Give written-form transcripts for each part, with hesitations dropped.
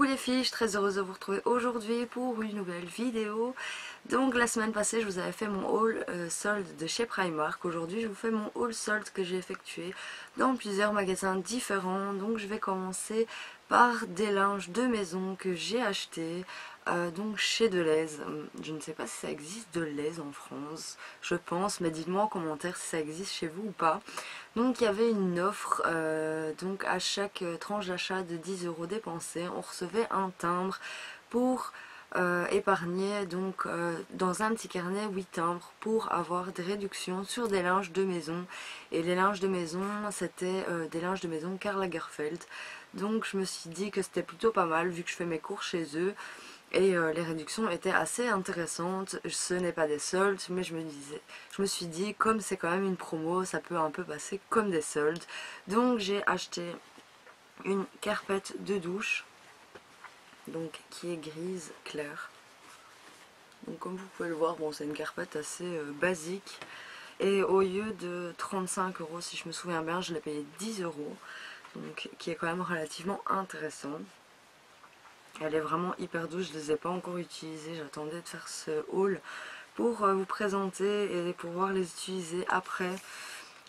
Coucou les filles, je suis très heureuse de vous retrouver aujourd'hui pour une nouvelle vidéo. Donc la semaine passée je vous avais fait mon haul solde de chez Primark. Aujourd'hui je vous fais mon haul solde que j'ai effectué dans plusieurs magasins différents. Donc je vais commencer par des linges de maison que j'ai achetés donc chez Deleuze. Je ne sais pas si ça existe Deleuze en France, je pense, mais dites-moi en commentaire si ça existe chez vous ou pas. Donc il y avait une offre, donc à chaque tranche d'achat de 10 € dépensés, on recevait un timbre pour épargner donc dans un petit carnet 8 timbres pour avoir des réductions sur des linges de maison. Et les linges de maison, c'était des linges de maison Karl Lagerfeld. Donc je me suis dit que c'était plutôt pas mal vu que je fais mes cours chez eux. Et les réductions étaient assez intéressantes. Ce n'est pas des soldes, mais je me suis dit, comme c'est quand même une promo, ça peut un peu passer comme des soldes. Donc j'ai acheté une carpette de douche, donc qui est grise claire. Donc comme vous pouvez le voir, bon, c'est une carpette assez basique. Et au lieu de 35 € si je me souviens bien, je l'ai payé 10 €, donc qui est quand même relativement intéressant. Elle est vraiment hyper douce, je ne les ai pas encore utilisées, j'attendais de faire ce haul pour vous présenter et pouvoir les utiliser après.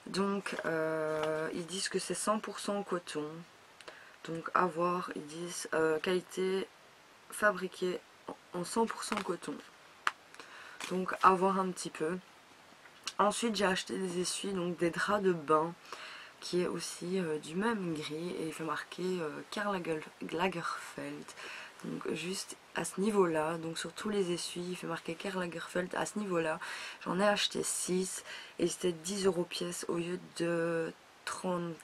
Donc ils disent que c'est 100% coton, donc à voir, ils disent qualité fabriquée en 100% coton, donc à voir un petit peu. Ensuite j'ai acheté des essuies, donc des draps de bain qui est aussi du même gris et il fait marquer Karl Lagerfeld. Donc juste à ce niveau là, donc sur tous les essuies il fait marquer Karl Lagerfeld à ce niveau là. J'en ai acheté 6 et c'était 10 € pièce au lieu de 34,99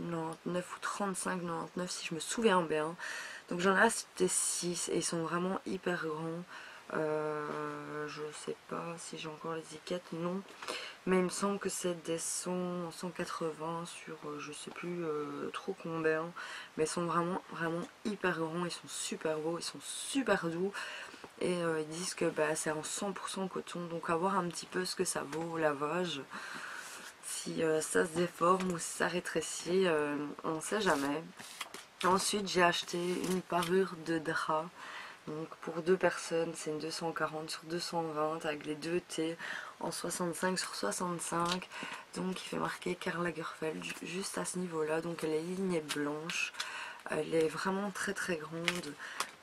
ou 35,99 si je me souviens bien. Donc j'en ai acheté 6 et ils sont vraiment hyper grands. Je sais pas si j'ai encore les étiquettes, non, mais il me semble que c'est des 180 sur je sais plus trop combien, mais ils sont vraiment hyper grands, ils sont super beaux, ils sont super doux et ils disent que bah, c'est en 100% coton, donc à voir un petit peu ce que ça vaut au lavage, si ça se déforme ou si ça rétrécit, on ne sait jamais. Ensuite j'ai acheté une parure de drap. Donc pour deux personnes, c'est une 240 sur 220 avec les deux T en 65 sur 65. Donc il fait marquer Karl Lagerfeld juste à ce niveau-là. Donc elle est lignée blanche. Elle est vraiment très grande.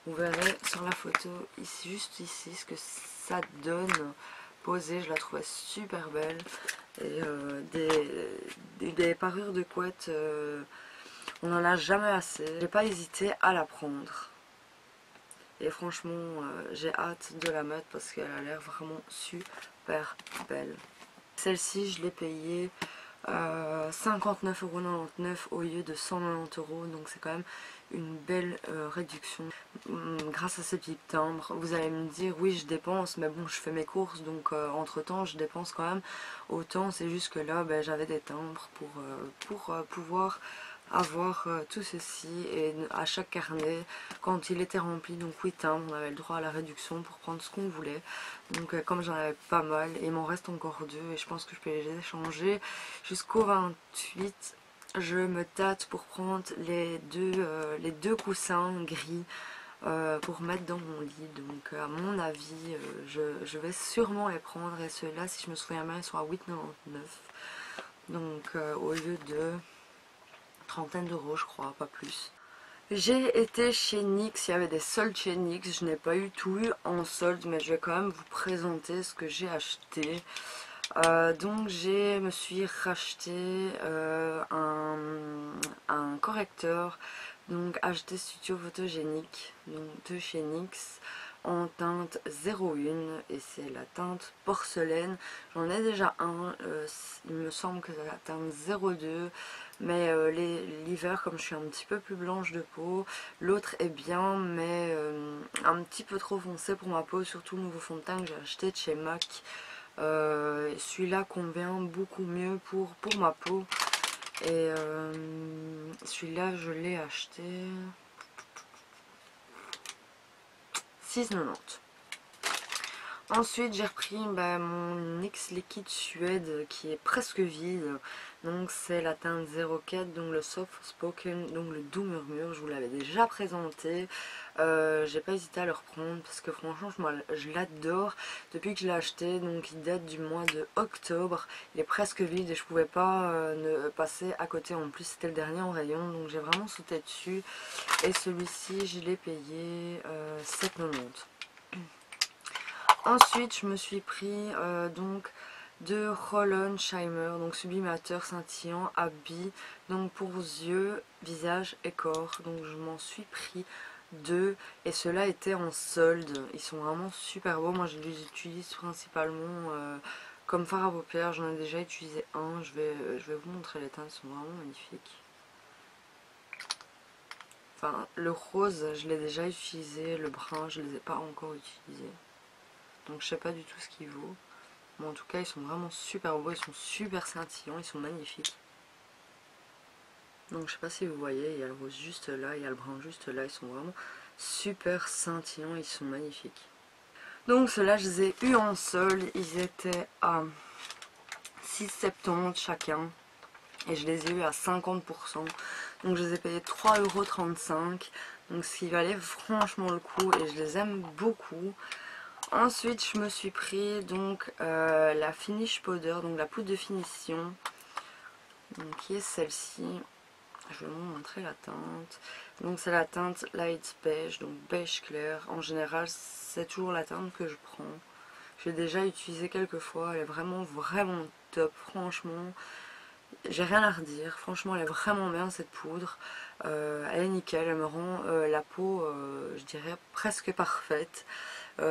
Vous verrez sur la photo ici, juste ici, ce que ça donne posée. Je la trouvais super belle. Et des parures de couette, on n'en a jamais assez. J'ai pas hésité à la prendre. Et franchement, j'ai hâte de la mettre parce qu'elle a l'air vraiment super belle. Celle-ci, je l'ai payée 59,99 € au lieu de 190 €. Donc c'est quand même une belle réduction grâce à ce petit timbre. Vous allez me dire, oui, je dépense, mais bon, je fais mes courses. Donc entre-temps, je dépense quand même autant. C'est juste que là, ben, j'avais des timbres pour pouvoir avoir tout ceci, et à chaque carnet quand il était rempli, donc 8 timbres, on avait le droit à la réduction pour prendre ce qu'on voulait. Donc comme j'en avais pas mal, et il m'en reste encore 2 et je pense que je peux les échanger jusqu'au 28. Je me tâte pour prendre les deux coussins gris pour mettre dans mon lit. Donc à mon avis je vais sûrement les prendre, et ceux-là, si je me souviens bien, ils sont à 8,99 €, donc au lieu de trentaine d'euros, je crois, pas plus. J'ai été chez NYX, il y avait des soldes chez NYX, je n'ai pas eu tout eu en solde, mais je vais quand même vous présenter ce que j'ai acheté. Donc me suis racheté un correcteur, donc HD Studio Photogénique, donc de chez NYX, en teinte 01, et c'est la teinte porcelaine. J'en ai déjà un, il me semble que c'est la teinte 02, mais l'hiver, comme je suis un petit peu plus blanche de peau, l'autre est bien, mais un petit peu trop foncé pour ma peau, surtout le nouveau fond de teint que j'ai acheté de chez MAC. Celui-là convient beaucoup mieux pour ma peau, et celui-là je l'ai acheté 6,90 €. Ensuite j'ai repris mon NYX liquide Suède qui est presque vide. Donc c'est la teinte 04, donc le Soft Spoken, donc le doux murmure. Je vous l'avais déjà présenté. J'ai pas hésité à le reprendre parce que franchement je l'adore depuis que je l'ai acheté. Donc il date du mois de octobre. Il est presque vide et je pouvais pas ne passer à côté. En plus c'était le dernier en rayon, donc j'ai vraiment sauté dessus. Et celui-ci je l'ai payé 7,90 €. Ensuite je me suis pris donc de Roll-On Shimmer, donc sublimateur scintillant à billes, donc pour yeux, visage et corps. Donc je m'en suis pris 2 et ceux-là étaient en solde. Ils sont vraiment super beaux. Moi je les utilise principalement comme fard à paupières. J'en ai déjà utilisé un. Je vais vous montrer les teintes, ils sont vraiment magnifiques. Enfin le rose je l'ai déjà utilisé, le brun je les ai pas encore utilisés. Donc je sais pas du tout ce qu'il vaut. Mais en tout cas ils sont vraiment super beaux, ils sont super scintillants, ils sont magnifiques. Donc je sais pas si vous voyez, il y a le rose juste là, il y a le brun juste là, ils sont vraiment super scintillants, ils sont magnifiques. Donc ceux-là je les ai eu en solde, ils étaient à 6,70 € chacun. Et je les ai eu à 50%. Donc je les ai payés 3,35 €. Donc ce qui valait franchement le coup et je les aime beaucoup. Ensuite je me suis pris donc la Finish Powder, donc la poudre de finition, donc, qui est celle-ci. Je vais vous montrer la teinte. Donc c'est la teinte Light Beige, donc beige clair. En général c'est toujours la teinte que je prends. J'ai déjà utilisé quelques fois, elle est vraiment top, franchement. J'ai rien à redire, franchement elle est vraiment bien cette poudre. Elle est nickel, elle me rend la peau, je dirais, presque parfaite.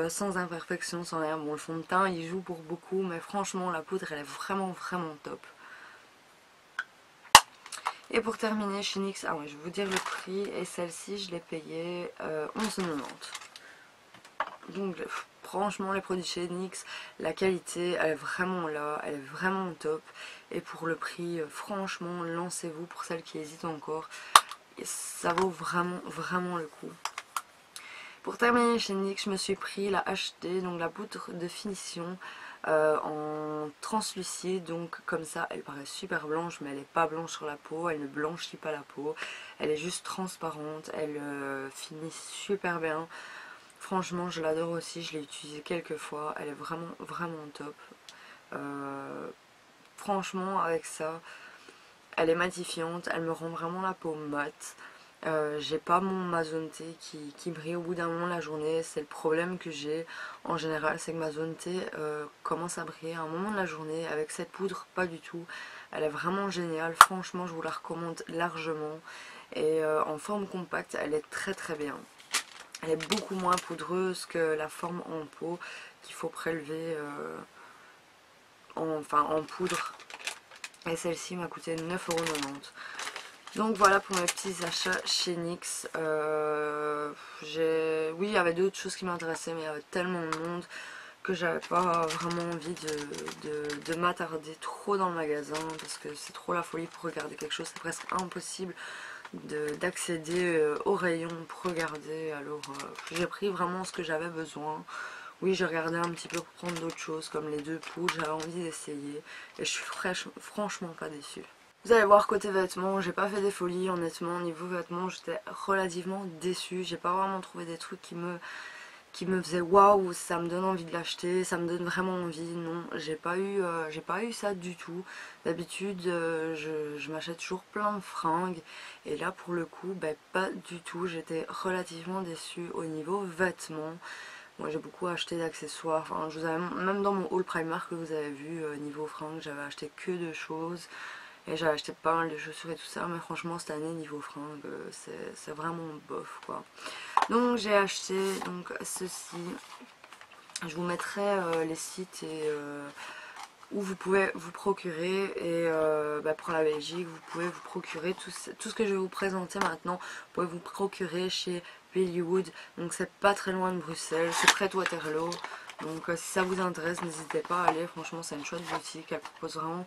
Sans imperfection, sans rien. Bon, le fond de teint il joue pour beaucoup, mais franchement la poudre elle est vraiment top. Et pour terminer chez NYX, ah ouais, je vais vous dire le prix, et celle-ci je l'ai payée 11,90 €. Donc franchement les produits chez NYX, la qualité elle est vraiment là, elle est vraiment top. Et pour le prix, franchement lancez-vous pour celles qui hésitent encore. Et ça vaut vraiment le coup. Pour terminer chez NYX, je me suis pris la HD, donc la poudre de finition en translucide. Donc comme ça, elle paraît super blanche, mais elle n'est pas blanche sur la peau, elle ne blanchit pas la peau. Elle est juste transparente, elle finit super bien. Franchement, je l'adore aussi, je l'ai utilisée quelques fois, elle est vraiment top. Franchement, avec ça, elle est matifiante, elle me rend vraiment la peau mate. J'ai pas mon ma zone T qui brille au bout d'un moment de la journée. C'est le problème que j'ai en général, c'est que ma zone T commence à briller à un moment de la journée. Avec cette poudre, pas du tout. Elle est vraiment géniale, franchement je vous la recommande largement. Et en forme compacte, elle est très bien. Elle est beaucoup moins poudreuse que la forme en pot qu'il faut prélever en poudre. Et celle-ci m'a coûté 9,90 €. Donc voilà pour mes petits achats chez NYX. Oui, il y avait d'autres choses qui m'intéressaient, mais il y avait tellement de monde que j'avais pas vraiment envie de m'attarder trop dans le magasin parce que c'est trop la folie pour regarder quelque chose. C'est presque impossible d'accéder au rayon pour regarder. Alors j'ai pris vraiment ce que j'avais besoin. Oui, j'ai regardé un petit peu pour prendre d'autres choses comme les 2 poudres. J'avais envie d'essayer et je suis franchement pas déçue. Vous allez voir côté vêtements, j'ai pas fait des folies honnêtement. Niveau vêtements, j'étais relativement déçue. J'ai pas vraiment trouvé des trucs qui me faisaient waouh, ça me donne envie de l'acheter, ça me donne vraiment envie. Non, j'ai pas eu ça du tout. D'habitude, je m'achète toujours plein de fringues et là pour le coup, pas du tout. J'étais relativement déçue au niveau vêtements. Moi j'ai beaucoup acheté d'accessoires, enfin, je vous avais, même dans mon haul Primark que vous avez vu niveau fringues, j'avais acheté que 2 choses. Et j'ai acheté pas mal de chaussures et tout ça, mais franchement cette année niveau fringues c'est vraiment bof quoi. Donc j'ai acheté donc ceci. Je vous mettrai les sites où vous pouvez vous procurer. Et pour la Belgique vous pouvez vous procurer tout ce que je vais vous présenter maintenant. Vous pouvez vous procurer chez Bellywood. Donc c'est pas très loin de Bruxelles, c'est près de Waterloo. Donc si ça vous intéresse n'hésitez pas à aller, franchement c'est une chouette boutique, elle propose vraiment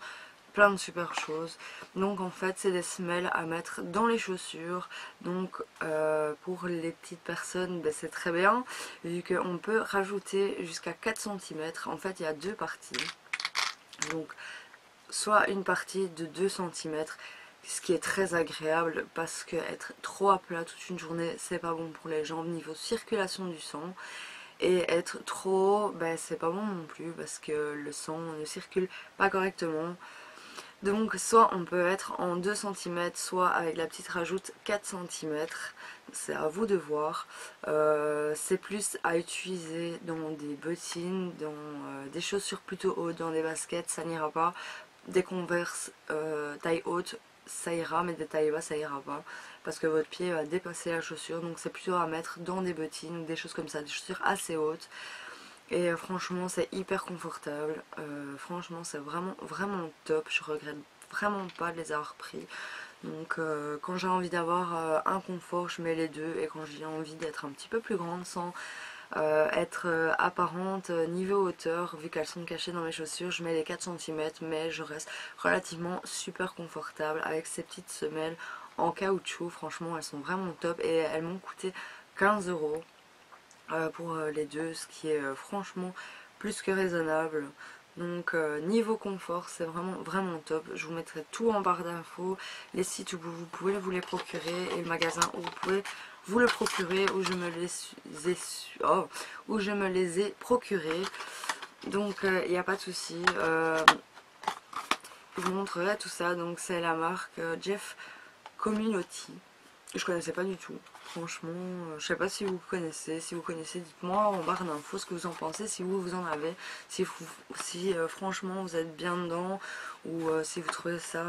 plein de super choses. Donc en fait c'est des semelles à mettre dans les chaussures. Donc pour les petites personnes ben, c'est très bien vu qu'on peut rajouter jusqu'à 4 cm. En fait il y a deux parties. Donc soit une partie de 2 cm, ce qui est très agréable parce que être trop à plat toute une journée c'est pas bon pour les jambes niveau circulation du sang. Et être trop haut, ben, c'est pas bon non plus parce que le sang ne circule pas correctement. Donc soit on peut être en 2 cm, soit avec la petite rajoute 4 cm. C'est à vous de voir. C'est plus à utiliser dans des bottines, dans des chaussures plutôt hautes, dans des baskets, ça n'ira pas. Des Converse taille haute, ça ira, mais des tailles bas, ça ira pas. Parce que votre pied va dépasser la chaussure. Donc c'est plutôt à mettre dans des bottines ou des choses comme ça, des chaussures assez hautes. Et franchement c'est hyper confortable, franchement c'est vraiment top, je regrette vraiment pas de les avoir pris. Donc quand j'ai envie d'avoir un confort je mets les deux, et quand j'ai envie d'être un petit peu plus grande sans être apparente niveau hauteur, vu qu'elles sont cachées dans mes chaussures, je mets les 4 cm, mais je reste relativement super confortable avec ces petites semelles en caoutchouc. Franchement elles sont vraiment top et elles m'ont coûté 15 € pour les deux, ce qui est franchement plus que raisonnable. Donc niveau confort c'est vraiment top. Je vous mettrai tout en barre d'infos, les sites où vous pouvez vous les procurer et le magasin où vous pouvez vous le procurer, où je me les ai procurés. Donc il n'y a pas de souci. Je vous montrerai tout ça. Donc c'est la marque Jeff Community. Je connaissais pas du tout. Franchement, je sais pas si vous connaissez. Si vous connaissez, dites-moi en barre d'infos ce que vous en pensez, si vous en avez, si franchement vous êtes bien dedans, ou si vous trouvez ça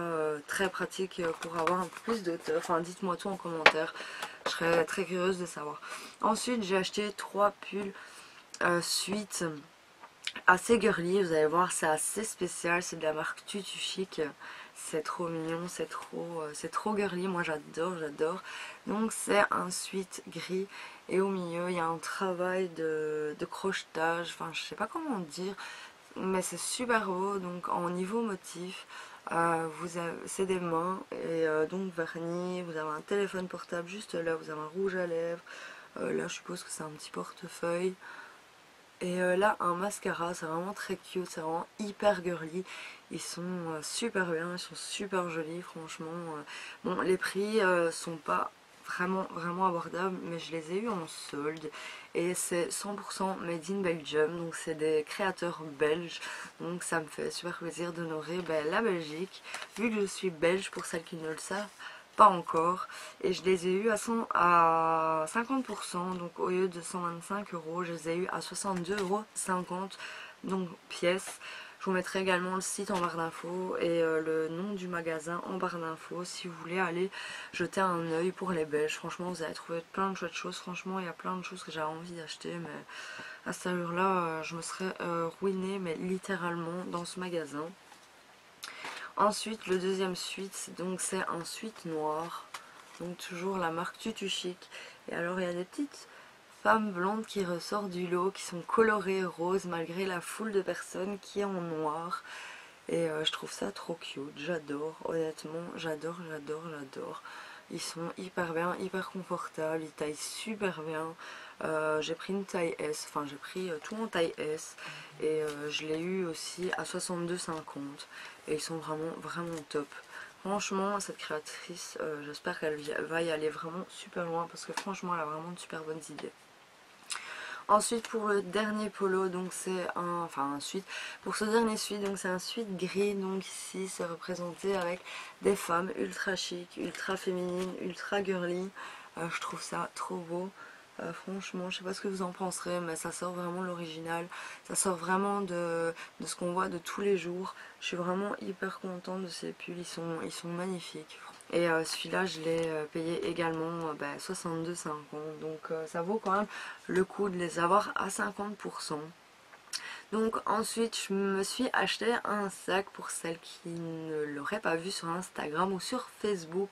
très pratique pour avoir un peu plus de hauteur. Enfin, dites-moi tout en commentaire. Je serais très curieuse de savoir. Ensuite, j'ai acheté 3 pulls suite assez girly. Vous allez voir, c'est assez spécial. C'est de la marque Tutu Chic. C'est trop mignon, c'est trop girly, moi j'adore. Donc c'est un sweat gris et au milieu il y a un travail de crochetage, enfin je sais pas comment dire, mais c'est super beau. Donc en niveau motif, c'est des mains et donc vernis, vous avez un téléphone portable juste là, vous avez un rouge à lèvres, là je suppose que c'est un petit portefeuille. Et là un mascara, c'est vraiment très cute, c'est vraiment hyper girly. Ils sont super bien, ils sont super jolis franchement. Bon, les prix sont pas vraiment abordables, mais je les ai eu en solde. Et c'est 100% made in Belgium, donc c'est des créateurs belges. Donc ça me fait super plaisir d'honorer la Belgique, vu que je suis belge pour celles qui ne le savent pas encore. Et je les ai eu à 50%, donc au lieu de 125 €, je les ai eu à 62,50 €, donc pièce. Je vous mettrai également le site en barre d'infos et le nom du magasin en barre d'infos si vous voulez aller jeter un oeil pour les Belges. Franchement vous allez trouver plein de chouettes choses. Franchement il y a plein de choses que j'avais envie d'acheter, mais à cette heure là je me serais ruinée, mais littéralement, dans ce magasin. Ensuite le deuxième suite, donc c'est un suite noir, donc toujours la marque Tutu Chic. Et alors il y a des petites femmes blondes qui ressortent du lot, qui sont colorées roses malgré la foule de personnes qui est en noir. Et je trouve ça trop cute, j'adore, honnêtement, j'adore. Ils sont hyper bien, hyper confortables, ils taillent super bien. J'ai pris une taille S, enfin j'ai pris tout en taille S. Et je l'ai eu aussi à 62,50 €. Et ils sont vraiment top. Franchement, cette créatrice, j'espère qu'elle va y aller vraiment super loin, parce que franchement elle a vraiment de super bonnes idées. Ensuite pour le dernier polo, donc c'est un suite, pour ce dernier suite, donc c'est un suite gris. Donc ici c'est représenté avec des femmes ultra chic, ultra féminines, ultra girly. Je trouve ça trop beau. Franchement je sais pas ce que vous en penserez, mais ça sort vraiment de l'original, ça sort vraiment de ce qu'on voit de tous les jours. Je suis vraiment hyper contente de ces pulls, ils sont magnifiques. Et celui-là je l'ai payé également 62,50 €, donc ça vaut quand même le coup de les avoir à 50%. Donc ensuite je me suis acheté un sac pour celles qui ne l'auraient pas vu sur Instagram ou sur Facebook,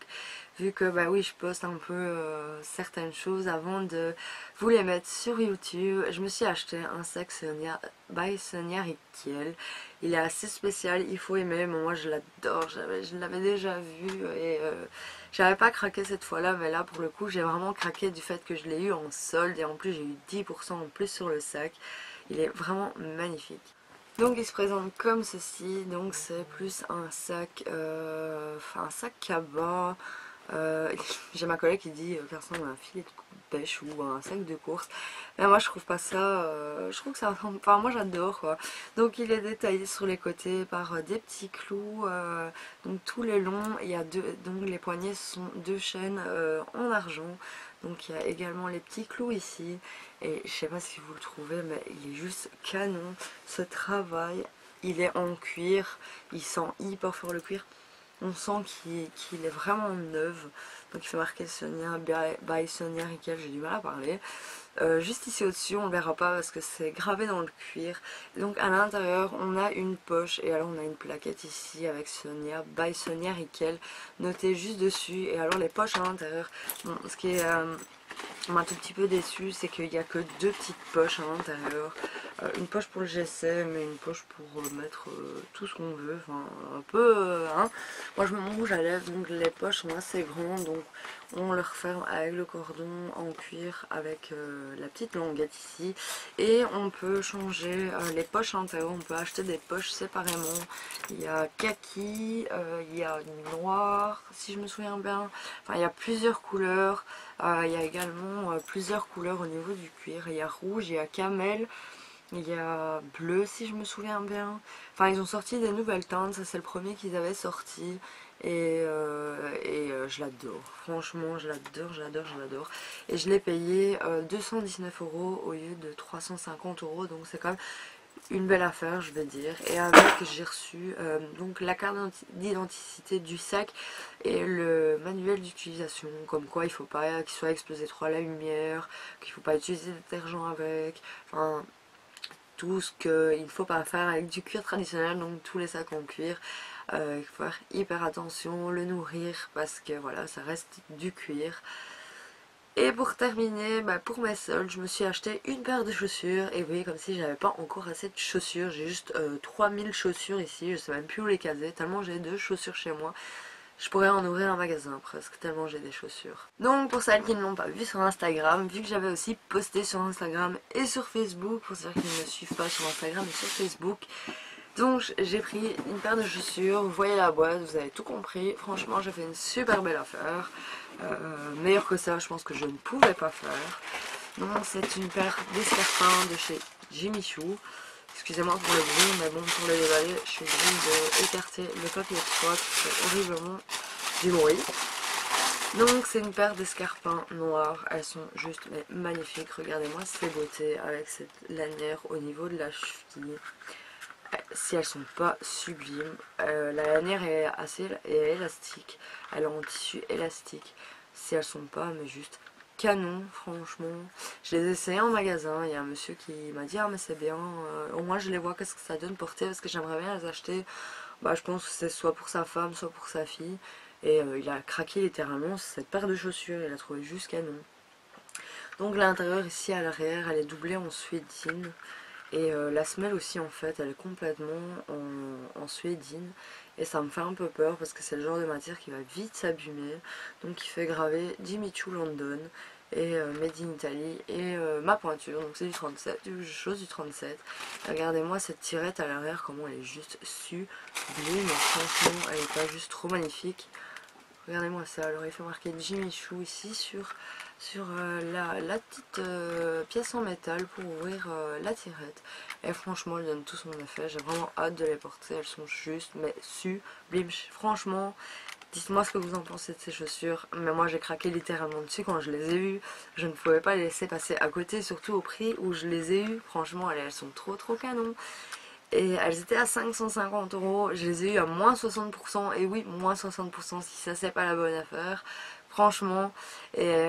vu que bah oui je poste un peu certaines choses avant de vous les mettre sur YouTube. Je me suis acheté un sac Sonia by Sonia Rykiel. Il est assez spécial, il faut aimer, mais moi je l'adore, je l'avais déjà vu et j'avais pas craqué cette fois-là, mais là pour le coup j'ai vraiment craqué du fait que je l'ai eu en solde et en plus j'ai eu 10% en plus sur le sac. Il est vraiment magnifique. Donc il se présente comme ceci, donc c'est plus un sac, un sac cabas. J'ai ma collègue qui dit qu'il ressemble à un filet de pêche ou à un sac de course. Mais moi je trouve pas ça, je trouve que ça ressemble, enfin moi j'adore quoi. Donc il est détaillé sur les côtés par des petits clous, donc tout le long il y a donc les poignets sont deux chaînes en argent. Donc il y a également les petits clous ici. Et je sais pas si vous le trouvez, mais il est juste canon. Ce travail, il est en cuir, il sent hyper fort le cuir. On sent qu'il est vraiment neuf. Donc il fait marquer Sonia by Sonia Rykiel, j'ai du mal à parler. Juste ici au-dessus, on ne le verra pas parce que c'est gravé dans le cuir. Donc à l'intérieur, on a une poche et alors on a une plaquette ici avec Sonia by Sonia Rykiel notée juste dessus. Et alors les poches à l'intérieur, bon, ce qui est un tout petit peu déçu, c'est qu'il n'y a que deux petites poches à l'intérieur. Une poche pour le GSM et une poche pour mettre tout ce qu'on veut, enfin un peu hein. Moi je me rouge à lèvres, donc les poches sont assez grandes, donc on le referme avec le cordon en cuir avec la petite languette ici. Et on peut changer les poches à l'intérieur, on peut acheter des poches séparément. Il y a kaki, il y a noir si je me souviens bien, enfin il y a plusieurs couleurs. Il y a également plusieurs couleurs au niveau du cuir, il y a rouge, il y a camel. Il y a bleu si je me souviens bien. Enfin ils ont sorti des nouvelles teintes, ça c'est le premier qu'ils avaient sorti. Et je l'adore. Franchement je l'adore, je l'adore, je l'adore. Et je l'ai payé 219 € au lieu de 350 €. Donc c'est quand même une belle affaire je vais dire. Et avec j'ai reçu donc la carte d'identité du sac et le manuel d'utilisation, comme quoi il faut pas qu'il soit exposé trop à la lumière, qu'il faut pas utiliser de détergent avec, enfin tout ce qu'il ne faut pas faire avec du cuir traditionnel, donc tous les sacs en cuir. Il faut faire hyper attention, le nourrir parce que voilà ça reste du cuir. Et pour terminer, pour mes soldes, je me suis acheté une paire de chaussures. Et oui, comme si j'avais pas encore assez de chaussures, j'ai juste 3000 chaussures ici, je sais même plus où les caser, tellement j'ai deux chaussures chez moi. Je pourrais en ouvrir un magasin presque, tellement j'ai des chaussures. Donc pour celles qui ne l'ont pas vu sur Instagram, vu que j'avais aussi posté sur Instagram et sur Facebook, pour ceux qui ne me suivent pas sur Instagram et sur Facebook, donc j'ai pris une paire de chaussures, vous voyez la boîte, vous avez tout compris. Franchement j'ai fait une super belle affaire, meilleure que ça je pense que je ne pouvais pas faire. Donc c'est une paire d'escarpins de chez Jimmy Choo. Excusez-moi pour le bruit, mais bon, pour le déballer, je suis obligée d'écarter le papier de froid qui fait horriblement du bruit. Donc c'est une paire d'escarpins noirs, elles sont juste magnifiques. Regardez-moi ces beautés avec cette lanière au niveau de la cheville. Si elles sont pas sublimes, la lanière est assez élastique, elle est en tissu élastique. Si elles sont pas, mais juste canon, franchement. Je les ai essayées en magasin, il y a un monsieur qui m'a dit ah mais c'est bien, au moins je les vois qu'est-ce que ça donne porter parce que j'aimerais bien les acheter. Je pense que c'est soit pour sa femme soit pour sa fille. Et il a craqué littéralement cette paire de chaussures, il a trouvé juste canon. Donc l'intérieur ici à l'arrière elle est doublée en suédine. Et la semelle aussi en fait elle est complètement en suédine. Et ça me fait un peu peur parce que c'est le genre de matière qui va vite s'abîmer. Donc il fait graver Jimmy Choo London et Made in Italy et ma pointure. Donc c'est du 37, chose du 37. Regardez-moi cette tirette à l'arrière, comment elle est juste sublime. Franchement elle est pas juste trop magnifique. Regardez-moi ça, alors il fait marquer Jimmy Choo ici sur la petite pièce en métal pour ouvrir la tirette. Et franchement elle donne tout son effet, j'ai vraiment hâte de les porter, elles sont juste mais sublimes. Franchement, dites-moi ce que vous en pensez de ces chaussures, mais moi j'ai craqué littéralement dessus quand je les ai eues. Je ne pouvais pas les laisser passer à côté, surtout au prix où je les ai eues. Franchement elles sont trop canon. Et elles étaient à 550 €, je les ai eues à moins 60%, et oui, moins 60% si ça c'est pas la bonne affaire. franchement, et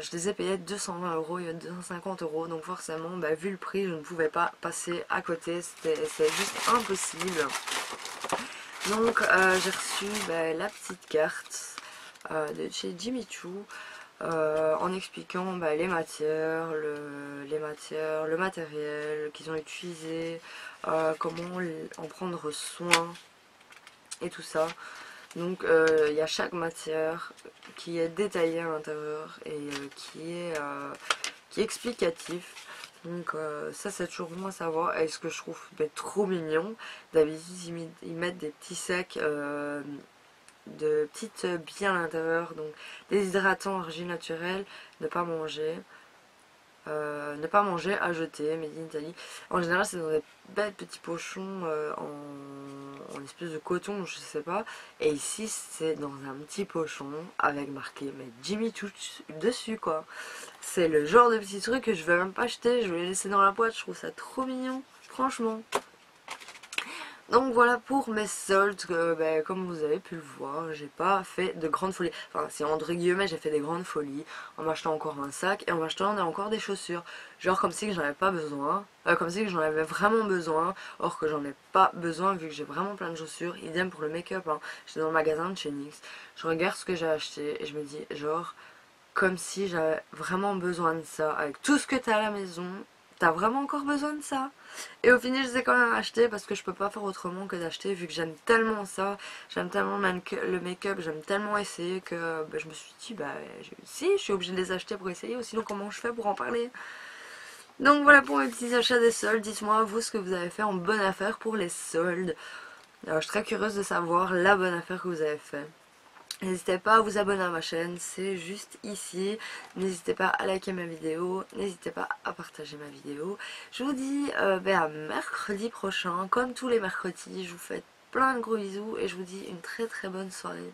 je les ai payés 220 euros, il y a 250 euros, donc forcément, bah, vu le prix, je ne pouvais pas passer à côté, c'est juste impossible. Donc j'ai reçu bah, la petite carte de chez Jimmy Choo en expliquant bah, les matières, le matériel qu'ils ont utilisé, comment en prendre soin et tout ça. Donc il y a chaque matière qui est détaillée à l'intérieur et qui est explicatif. Donc ça c'est toujours bon à savoir. Et ce que je trouve trop mignon, d'habitude ils mettent des petits sacs de petites billes à l'intérieur. Donc des hydratants origine naturelle, ne pas manger, à jeter, made in Italy. En général, c'est dans des bêtes petits pochons en espèce de coton, je sais pas. Et ici, c'est dans un petit pochon avec marqué mais Jimmy Choo dessus, quoi. C'est le genre de petit truc que je vais même pas acheter, je vais les laisser dans la boîte. Je trouve ça trop mignon, franchement. Donc voilà pour mes soldes, comme vous avez pu le voir, j'ai pas fait de grandes folies. Enfin, si entre guillemets j'ai fait des grandes folies en m'achetant encore un sac et en m'achetant encore des chaussures. Genre comme si que j'en avais pas besoin, comme si que j'en avais vraiment besoin, or que j'en ai pas besoin vu que j'ai vraiment plein de chaussures. Idem pour le make-up, hein. J'étais dans le magasin de chez NYX, je regarde ce que j'ai acheté et je me dis genre, comme si j'avais vraiment besoin de ça. Avec tout ce que t'as à la maison, t'as vraiment encore besoin de ça? Et au final, je les ai quand même achetés parce que je peux pas faire autrement que d'acheter vu que j'aime tellement ça, j'aime tellement le make-up, j'aime tellement essayer que je me suis dit, si, je suis obligée de les acheter pour essayer, ou sinon comment je fais pour en parler? Donc voilà pour mes petits achats des soldes. Dites-moi vous ce que vous avez fait en bonne affaire pour les soldes. Alors, je suis très curieuse de savoir la bonne affaire que vous avez fait. N'hésitez pas à vous abonner à ma chaîne, c'est juste ici. N'hésitez pas à liker ma vidéo, n'hésitez pas à partager ma vidéo. Je vous dis à mercredi prochain, comme tous les mercredis. Je vous fais plein de gros bisous et je vous dis une très très bonne soirée.